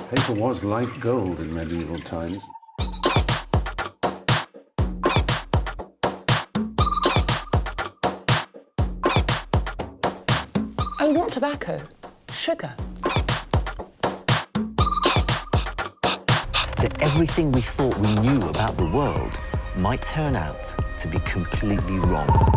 Paper was like gold in medieval times. Oh, not tobacco, sugar. That everything we thought we knew about the world might turn out to be completely wrong.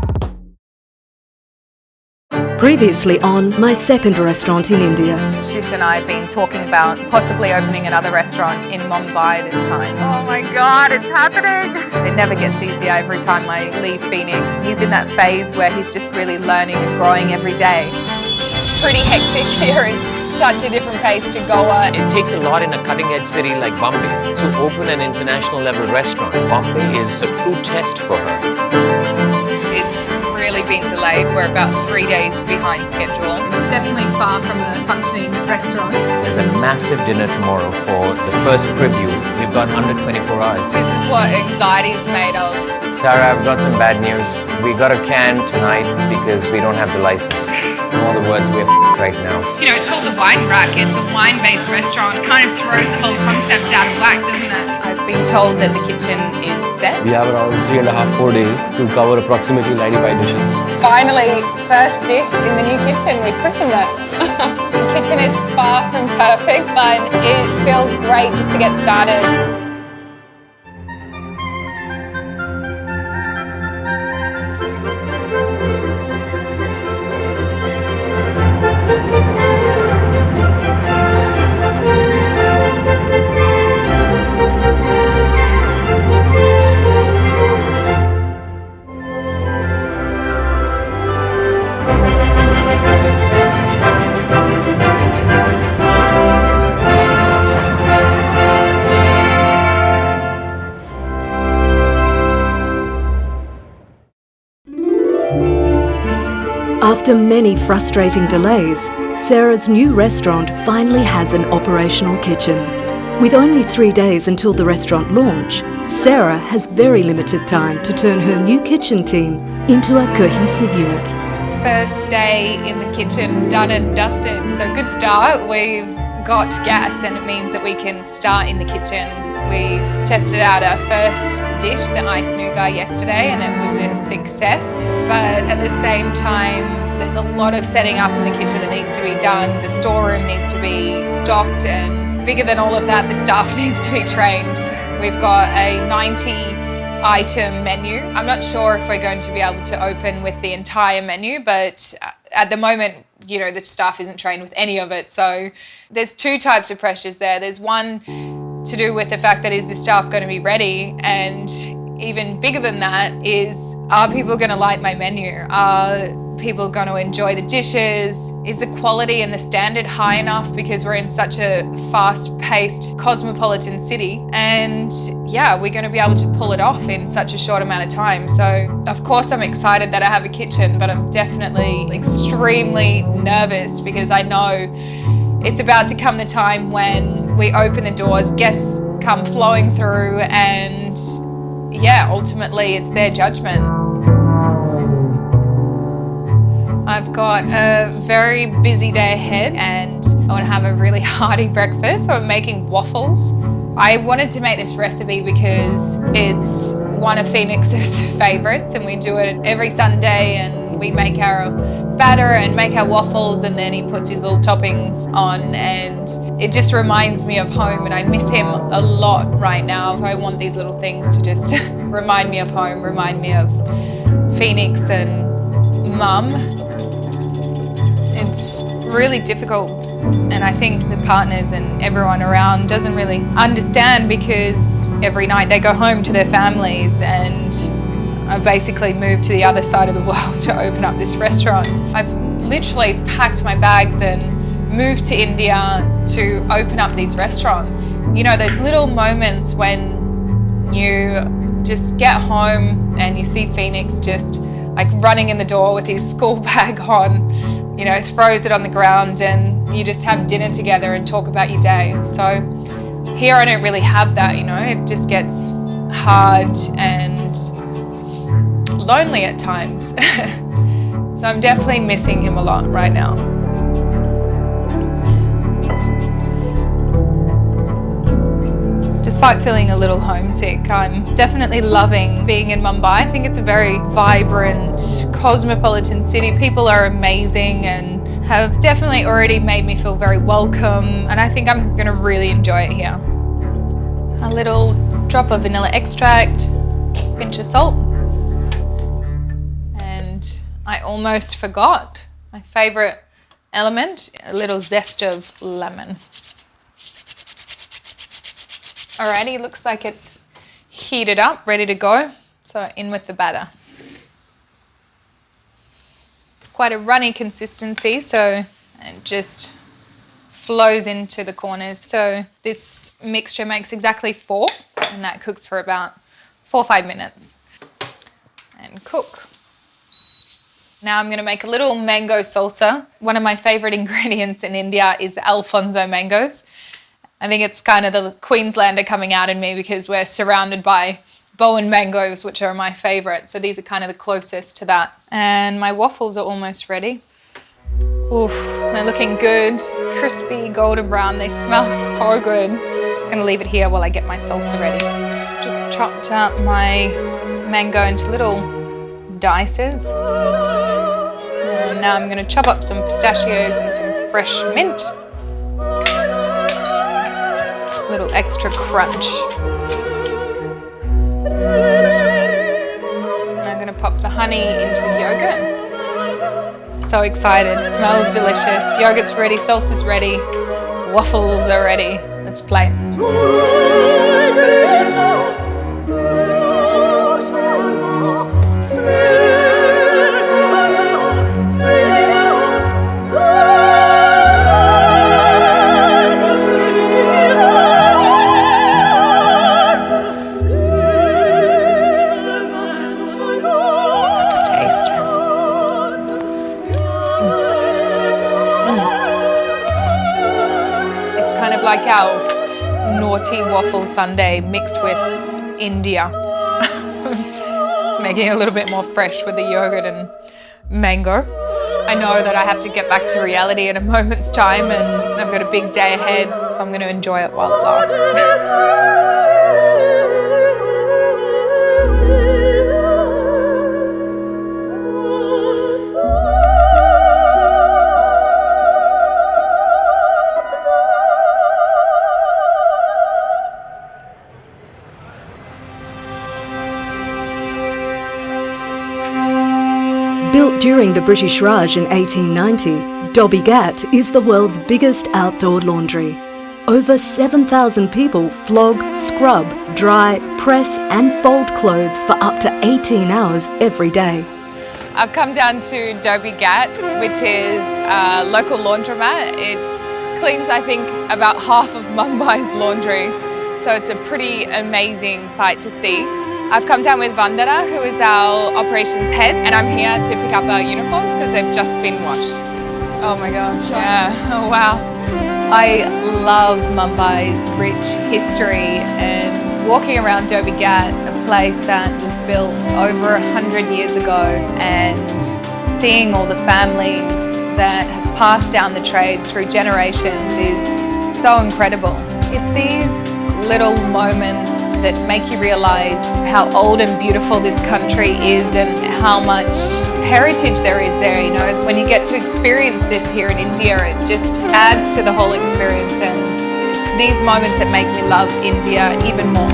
Previously on My Second Restaurant in India. Shish and I have been talking about possibly opening another restaurant in Mumbai this time. Oh my God, it's happening! It never gets easier every time I leave Phoenix. He's in that phase where he's just really learning and growing every day. It's pretty hectic here. It's such a different pace to Goa. It takes a lot in a cutting-edge city like Bombay to open an international level restaurant. Bombay is a true test for her. It's really been delayed. We're about 3 days behind schedule. It's definitely far from a functioning restaurant. There's a massive dinner tomorrow for the first preview. We've got under 24 hours. This is what anxiety is made of. Sarah, I've got some bad news. We got a can tonight because we don't have the license. In other words, we're right now. You know, it's called the Wine Rack. It's a wine-based restaurant. It kind of throws the whole concept out of whack, doesn't it? I've been told that the kitchen is set. We have around 3.5-4 days to cover approximately 95 dishes. Finally, first dish in the new kitchen. We've christened it. The kitchen is far from perfect, but it feels great just to get started. After many frustrating delays, Sarah's new restaurant finally has an operational kitchen. With only 3 days until the restaurant launch, Sarah has very limited time to turn her new kitchen team into a cohesive unit. First day in the kitchen, done and dusted. So good start. We've got gas and it means that we can start in the kitchen. We've tested out our first dish, the ice nougat, yesterday, and it was a success. But at the same time, there's a lot of setting up in the kitchen that needs to be done. The storeroom needs to be stocked, and bigger than all of that, the staff needs to be trained. We've got a 90-item menu. I'm not sure if we're going to be able to open with the entire menu, but at the moment, you know, the staff isn't trained with any of it. So there's two types of pressures there. There's one to do with the fact that is the staff going to be ready, and even bigger than that is, are people going to like my menu? Are people going to enjoy the dishes? Is the quality and the standard high enough, because we're in such a fast-paced cosmopolitan city, and yeah, we're going to be able to pull it off in such a short amount of time. So of course I'm excited that I have a kitchen, but I'm definitely extremely nervous because I know it's about to come the time when we open the doors, guests come flowing through, and yeah, ultimately it's their judgment. I've got a very busy day ahead and I want to have a really hearty breakfast, so I'm making waffles. I wanted to make this recipe because it's one of Phoenix's favourites, and we do it every Sunday, and we make our batter and make our waffles, and then he puts his little toppings on, and it just reminds me of home, and I miss him a lot right now. So I want these little things to just remind me of home, remind me of Phoenix and Mum. It's really difficult, and I think the partners and everyone around doesn't really understand, because every night they go home to their families, and I've basically moved to the other side of the world to open up this restaurant. I've literally packed my bags and moved to India to open up these restaurants. You know, those little moments when you just get home and you see Phoenix just like running in the door with his school bag on, you know, throws it on the ground, and you just have dinner together and talk about your day. So here I don't really have that, you know, it just gets hard and lonely at times. So I'm definitely missing him a lot right now. despite feeling a little homesick, I'm definitely loving being in Mumbai. I think it's a very vibrant, cosmopolitan city. People are amazing and have definitely already made me feel very welcome, and I think I'm going to really enjoy it here. A little drop of vanilla extract, pinch of salt, and I almost forgot my favourite element, a little zest of lemon. Alrighty, looks like it's heated up, ready to go. So in with the batter. It's quite a runny consistency, so it just flows into the corners. So this mixture makes exactly 4, and that cooks for about 4 or 5 minutes. And cook. Now I'm going to make a little mango salsa. One of my favourite ingredients in India is Alfonso mangoes. I think it's kind of the Queenslander coming out in me because we're surrounded by Bowen mangoes, which are my favourite. So these are kind of the closest to that. And my waffles are almost ready. Oof, they're looking good. Crispy, golden brown. They smell so good. Just going to leave it here while I get my salsa ready. Just chopped up my mango into little dices. And now I'm going to chop up some pistachios and some fresh mint. Little extra crunch. I'm going to pop the honey into the yogurt. So excited, smells delicious. Yogurt's ready, salsa's ready, waffles are ready. Let's play. Like our naughty waffle sundae mixed with India. Making it a little bit more fresh with the yogurt and mango. I know that I have to get back to reality in a moment's time, and I've got a big day ahead, so I'm going to enjoy it while it lasts. Built during the British Raj in 1890, Dobby Ghat is the world's biggest outdoor laundry. Over 7,000 people flog, scrub, dry, press and fold clothes for up to 18 hours every day. I've come down to Dobby Ghat, which is a local laundromat. It cleans, I think, about half of Mumbai's laundry, so it's a pretty amazing sight to see. I've come down with Vandana, who is our operations head, and I'm here to pick up our uniforms because they've just been washed. Oh my gosh, yeah, oh wow. I love Mumbai's rich history and walking around Dobby Ghat, a place that was built over 100 years ago, and seeing all the families that have passed down the trade through generations is so incredible. It's these little moments that make you realise how old and beautiful this country is and how much heritage there is there. You know, when you get to experience this here in India, it just adds to the whole experience, and it's these moments that make me love India even more.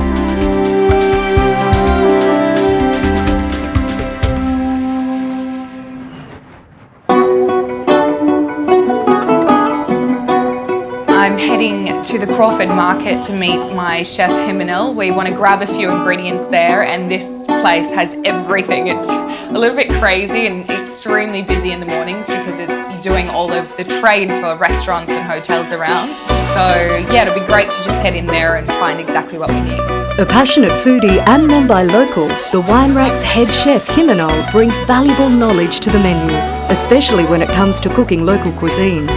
I'm heading to the Crawford market to meet my chef Himanil. We want to grab a few ingredients there, and this place has everything. It's a little bit crazy and extremely busy in the mornings because it's doing all of the trade for restaurants and hotels around. So yeah, it'll be great to just head in there and find exactly what we need. A passionate foodie and Mumbai local, the Wine Rack's head chef Himanil brings valuable knowledge to the menu, especially when it comes to cooking local cuisine.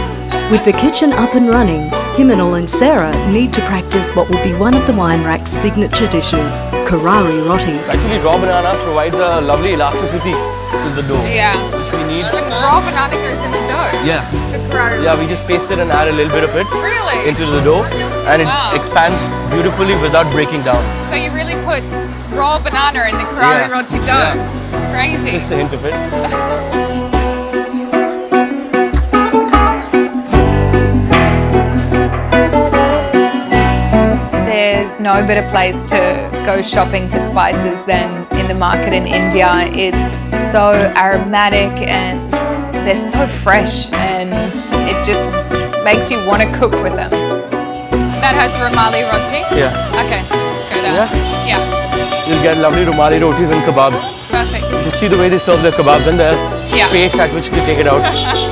With the kitchen up and running, Himanil and Sarah need to practice what will be one of the Wine Rack's signature dishes, Karari roti. Actually, raw banana provides a lovely elasticity to the dough. Yeah. Which we need. When raw banana goes in the dough? Yeah. The Karari Yeah, roti. we just paste it and add a little bit of it Really? into the dough, and it Wow. expands beautifully without breaking down. So you really put raw banana in the Karari roti dough. Crazy. Just a hint of it. There's no better place to go shopping for spices than in the market in India. It's so aromatic and they're so fresh, and it just makes you want to cook with them. That has rumali roti? Yeah. Okay, let's go there. Yeah. You'll get lovely rumali rotis and kebabs. Perfect. You should see the way they serve their kebabs and the pace at which they take it out.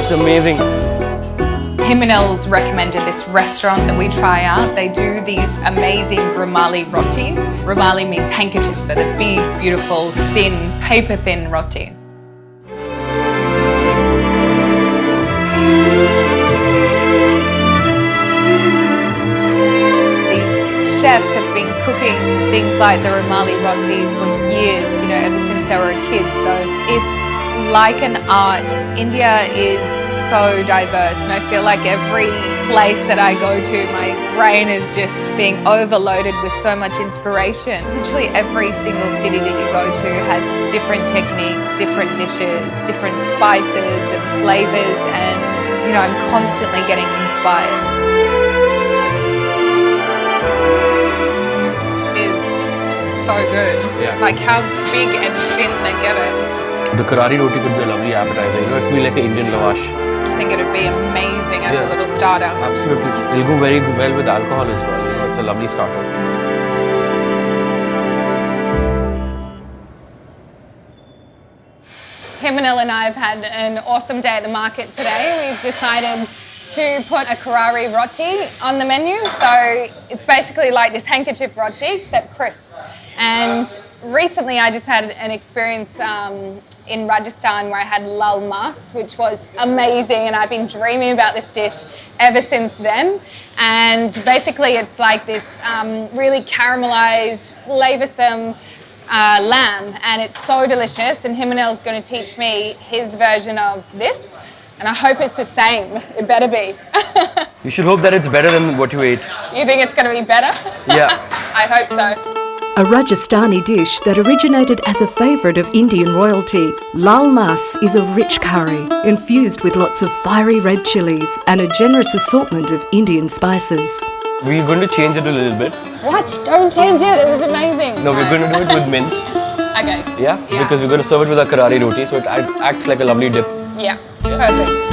It's amazing. Himanel's recommended this restaurant that we try out. They do these amazing rumali rotis. Rumali means handkerchief, so the big, beautiful, thin, paper-thin rotis. These chefs have been cooking things like the rumali roti for years, ever since they were a kid. So it's like an art. India is so diverse, and I feel like every place that I go to, my brain is just being overloaded with so much inspiration. Literally every single city that you go to has different techniques, different dishes, different spices and flavors, and I'm constantly getting inspired. Is so good. Like how big and thin they get it. The Karari roti could be a lovely appetizer. It would be like an Indian lavash. I think it would be amazing as a little starter. Absolutely. It'll go very well with alcohol as well. It's a lovely starter. Himanel and I have had an awesome day at the market today. We've decided to put a Karari roti on the menu. So it's basically like this handkerchief roti, except crisp. And recently I just had an experience in Rajasthan where I had lal mas, which was amazing, and I've been dreaming about this dish ever since then. And basically it's like this really caramelized, flavoursome lamb, and it's so delicious, and Himanel's going to teach me his version of this. And I hope it's the same. It better be. You should hope that it's better than what you ate. You think it's going to be better? Yeah. I hope so. A Rajasthani dish that originated as a favourite of Indian royalty, lal mas is a rich curry infused with lots of fiery red chilies and a generous assortment of Indian spices. We're going to change it a little bit. What? Don't change it. It was amazing. No, we're going to do it with mince. Okay. Yeah? Because we're going to serve it with a Karari roti, so it acts like a lovely dip. Yeah. Perfect.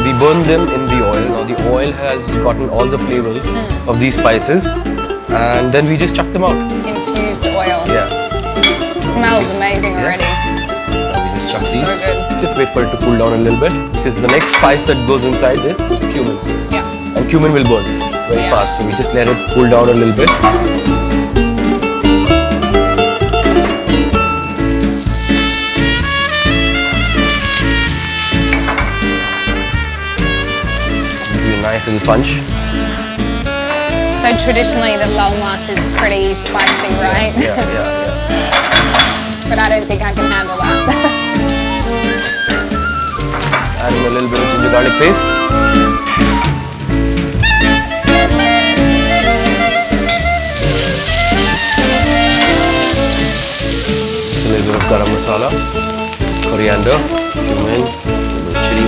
We burn them in the oil. Now the oil has gotten all the flavors of these spices, and then we just chuck them out. Infused oil. Yeah. Smells amazing already. Now we just chuck these. So good. Just wait for it to cool down a little bit, because the next spice that goes inside this is cumin. Yeah. And cumin will burn very fast, so we just let it cool down a little bit. Nice little punch. So traditionally the lal mas is pretty spicy, right? Yeah. But I don't think I can handle that. Adding a little bit of ginger garlic paste. Just a little bit of garam masala, coriander, cumin, a little chili.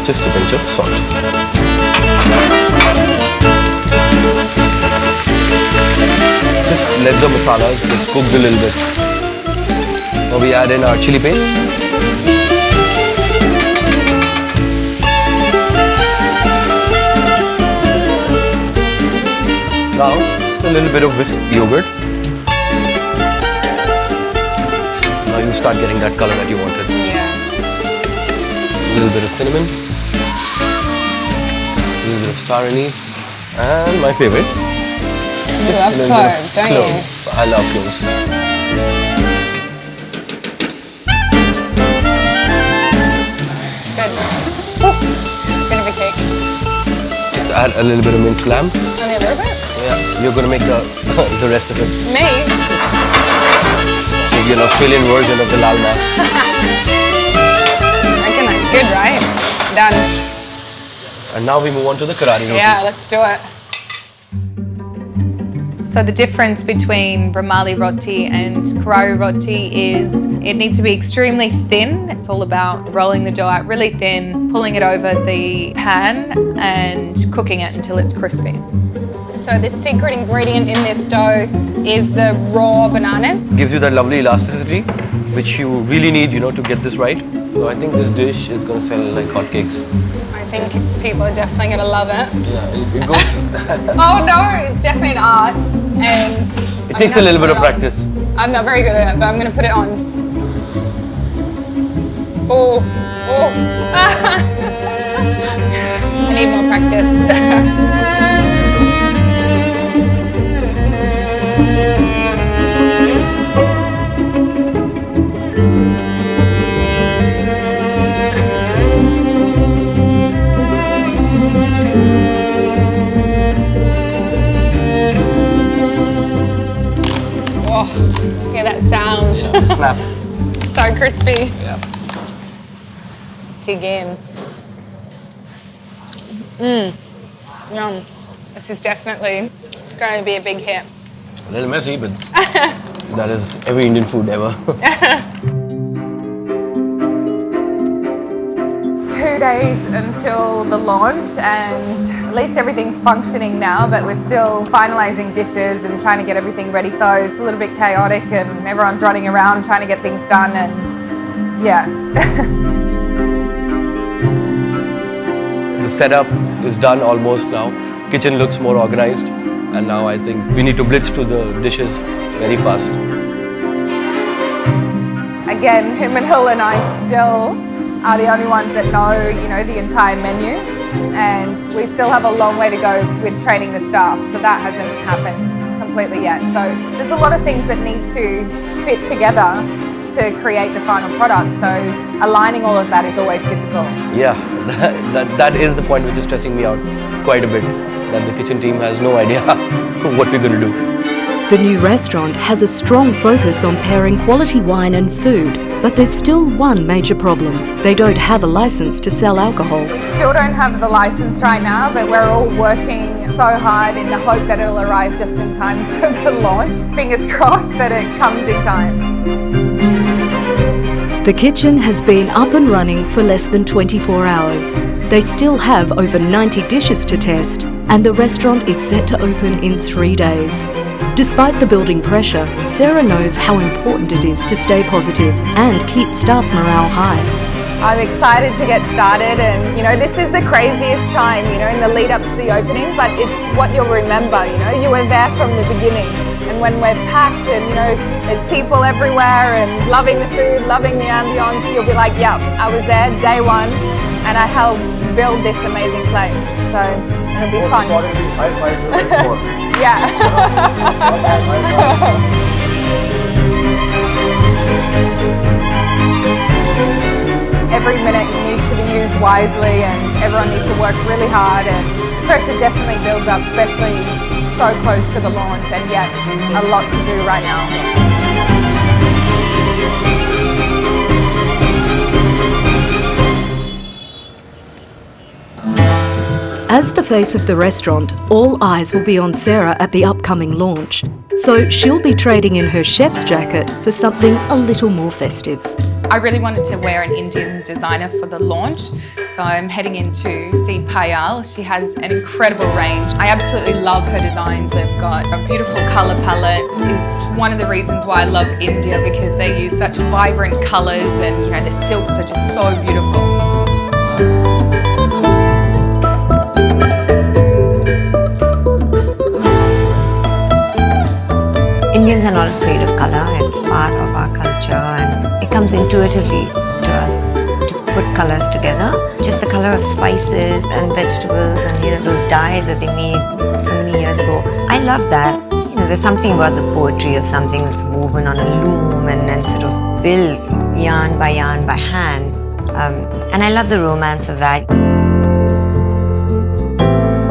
Just a pinch of salt. Just let the masalas get cooked a little bit. Now we add in our chili paste. Now just a little bit of whisked yogurt. Now you start getting that color that you wanted. Yeah. A little bit of cinnamon, a little bit of star anise, and my favorite, just a little bit of clove. I love cloves. Good. Bit of a cake. Just add a little bit of minced lamb. Only a little bit? Yeah, you're going to make the rest of it. Me? Maybe an Australian version of the lal mas. good, right? Done. And now we move on to the karari roti. Yeah, let's do it. So the difference between Rumali roti and Karari roti is it needs to be extremely thin. It's all about rolling the dough out really thin, pulling it over the pan and cooking it until it's crispy. So the secret ingredient in this dough is the raw bananas. Gives you that lovely elasticity, which you really need, you know, to get this right. So I think this dish is going to sell like hotcakes. I think people are definitely going to love it. Yeah, it goes. Oh no, it's definitely an art, and It takes a little bit of practice. I'm not very good at it, but I'm going to put it on. Oh, oh. I need more practice. Yeah, that sound. Yeah, the slap. So crispy. Yeah. Dig in. Yum. This is definitely going to be a big hit. A little messy, but that is every Indian food ever. 2 days until the launch, and at least everything's functioning now, but we're still finalizing dishes and trying to get everything ready. So it's a little bit chaotic and everyone's running around trying to get things done, and yeah. The setup is done almost now. Kitchen looks more organized, and now I think we need to blitz through the dishes very fast. Again, him and Hill and I still are the only ones that know, you know, the entire menu, and we still have a long way to go with training the staff, so that hasn't happened completely yet. So there's a lot of things that need to fit together to create the final product, so aligning all of that is always difficult. Yeah, that is the point which is stressing me out quite a bit, that the kitchen team has no idea what we're going to do. The new restaurant has a strong focus on pairing quality wine and food, but there's still one major problem. They don't have a license to sell alcohol. We still don't have the license right now, but we're all working so hard in the hope that it'll arrive just in time for the launch. Fingers crossed that it comes in time. The kitchen has been up and running for less than 24 hours. They still have over 90 dishes to test, and the restaurant is set to open in 3 days. Despite the building pressure, Sarah knows how important it is to stay positive and keep staff morale high. I'm excited to get started, and you know, this is the craziest time, you know, in the lead up to the opening, but it's what you'll remember, you know, you were there from the beginning. And when we're packed and, you know, there's people everywhere and loving the food, loving the ambience, you'll be like, yep, I was there day one and I helped build this amazing place. So it'll be fun. Yeah. Every minute needs to be used wisely, and everyone needs to work really hard, and pressure definitely builds up, especially so close to the launch, and yet a lot to do right now. As the face of the restaurant, all eyes will be on Sarah at the upcoming launch. So she'll be trading in her chef's jacket for something a little more festive. I really wanted to wear an Indian designer for the launch, so I'm heading in to see Payal. She has an incredible range. I absolutely love her designs. They've got a beautiful colour palette. It's one of the reasons why I love India, because they use such vibrant colours, and you know, the silks are just so beautiful. Indians are not afraid of colour. It's part of our culture, and it comes intuitively to us to put colours together. Just the colour of spices and vegetables, and you know, those dyes that they made so many years ago. I love that. You know, there's something about the poetry of something that's woven on a loom and sort of built yarn by hand. And I love the romance of that.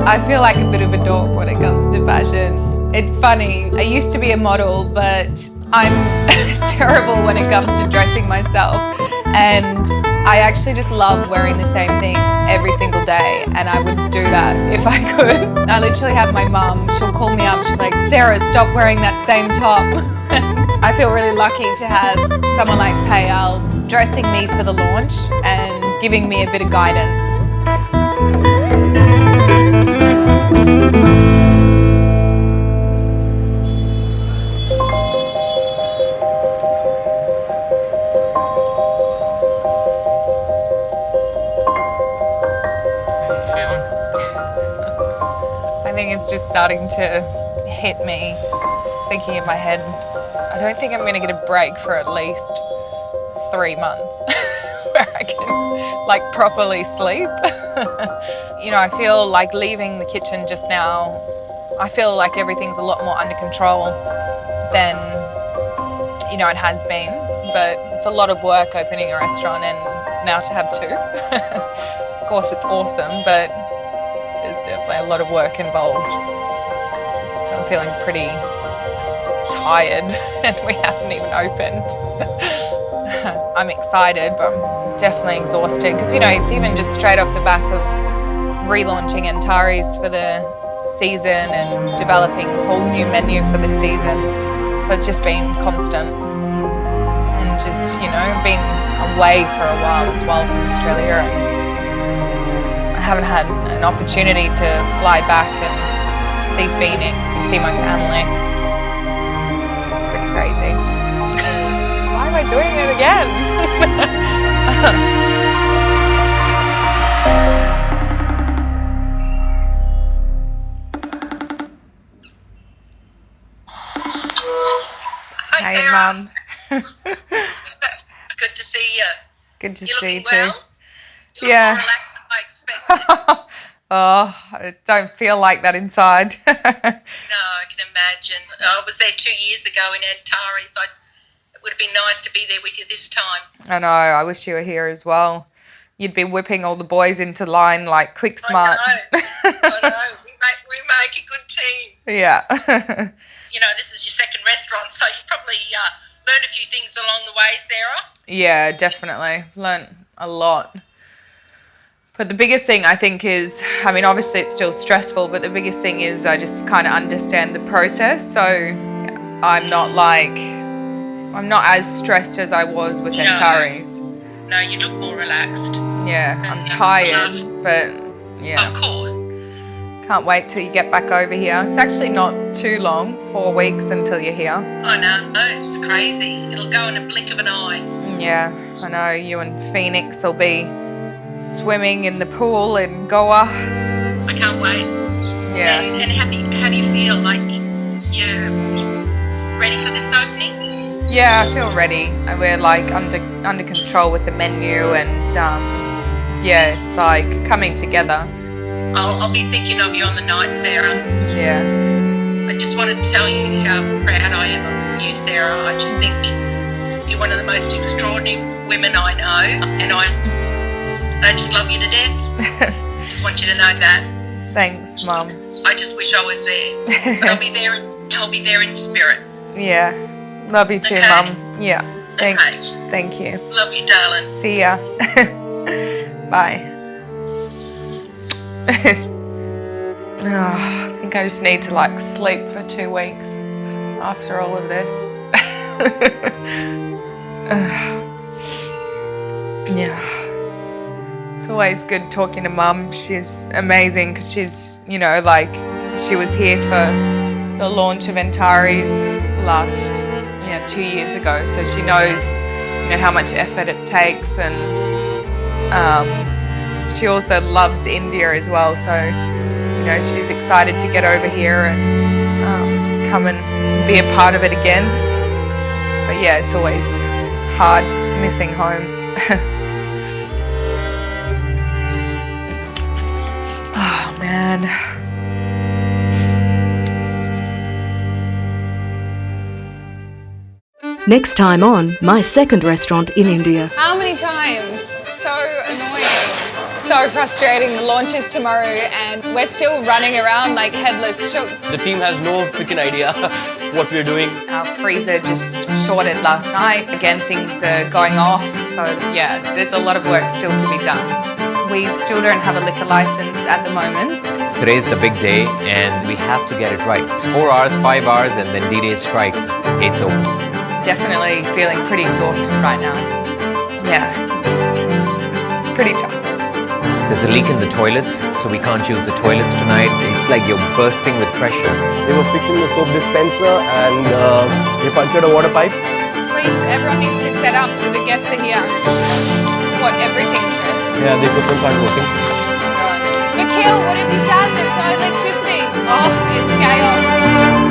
I feel like a bit of a dork when it comes to fashion. It's funny, I used to be a model, but I'm terrible when it comes to dressing myself. And I actually just love wearing the same thing every single day, and I would do that if I could. I literally have my mum, she'll call me up, she'll be like, Sarah, stop wearing that same top. I feel really lucky to have someone like Payal dressing me for the launch and giving me a bit of guidance. I think it's just starting to hit me, just thinking in my head, I don't think I'm going to get a break for at least 3 months where I can like properly sleep. You know, I feel like leaving the kitchen just now, I feel like everything's a lot more under control than, you know, it has been. But it's a lot of work opening a restaurant, and now to have 2. Of course it's awesome, but there's definitely a lot of work involved. So I'm feeling pretty tired and we haven't even opened. I'm excited, but I'm definitely exhausted because, you know, it's even just straight off the back of relaunching Antares for the season and developing a whole new menu for the season. So it's just been constant and just, you know, been away for a while as well from Australia. And I haven't had an opportunity to fly back and see Phoenix and see my family. Pretty crazy. Why am I doing it again? Hi, Hey, Mum. Good to see you. Good to You're see you looking too. well? You look Yeah. more relaxed than I expected. Oh, I don't feel like that inside. No, I can imagine. I was there 2 years ago in Antares. It would have been nice to be there with you this time. I know, I wish you were here as well. You'd be whipping all the boys into line like quick smart. I know. We make a good team. Yeah. You know, this is your second restaurant, so you probably learned a few things along the way, Sarah. Yeah, definitely. Learnt a lot. But the biggest thing I think is, I mean, obviously it's still stressful, but the biggest thing is I just kind of understand the process. So I'm not as stressed as I was with Antares. No, you look more relaxed. Yeah, I'm tired, but yeah. Of course. Can't wait till you get back over here. It's actually not too long, 4 weeks until you're here. I know, it's crazy. It'll go in a blink of an eye. Yeah, I know. You and Phoenix will be swimming in the pool in Goa. I can't wait. Yeah. And how do you feel? Like you're ready for this opening? Yeah, I feel ready. We're like under control with the menu, and yeah, it's like coming together. I'll be thinking of you on the night, Sarah. Yeah. I just wanted to tell you how proud I am of you, Sarah. I just think you're one of the most extraordinary women I know, and I just love you to death. Just want you to know that. Thanks, Mum. I just wish I was there, but I'll be there in spirit. Yeah. Love you too, Okay. Mum. Yeah. Thanks. Okay. Thank you. Love you, darling. See ya. Bye. Oh, I think I just need to like sleep for 2 weeks after all of this. Yeah. It's always good talking to Mum. She's amazing because she's, you know, like she was here for the launch of Antares last, 2 years ago. So she knows, how much effort it takes, and she also loves India as well. So, she's excited to get over here and come and be a part of it again. But yeah, it's always hard missing home. Oh man. Next time on My Second Restaurant in India. How many times? So annoying. So frustrating. The launch is tomorrow and we're still running around like headless chooks. The team has no freaking idea what we're doing. Our freezer just shorted last night. Again, things are going off. So yeah, there's a lot of work still to be done. We still don't have a liquor license at the moment. Today's the big day and we have to get it right. It's 4 hours, 5 hours and then D-Day strikes. Gates open. Definitely feeling pretty exhausted right now. Yeah, it's pretty tough. There's a leak in the toilets, so we can't use the toilets tonight. It's like you're bursting with pressure. They were fixing the soap dispenser and they punctured a water pipe. Please, everyone needs to set up. The guests are here. What, everything tripped? Yeah, the equipment aren't working. Mikhail, what have you done? There's no electricity. Oh, it's chaos.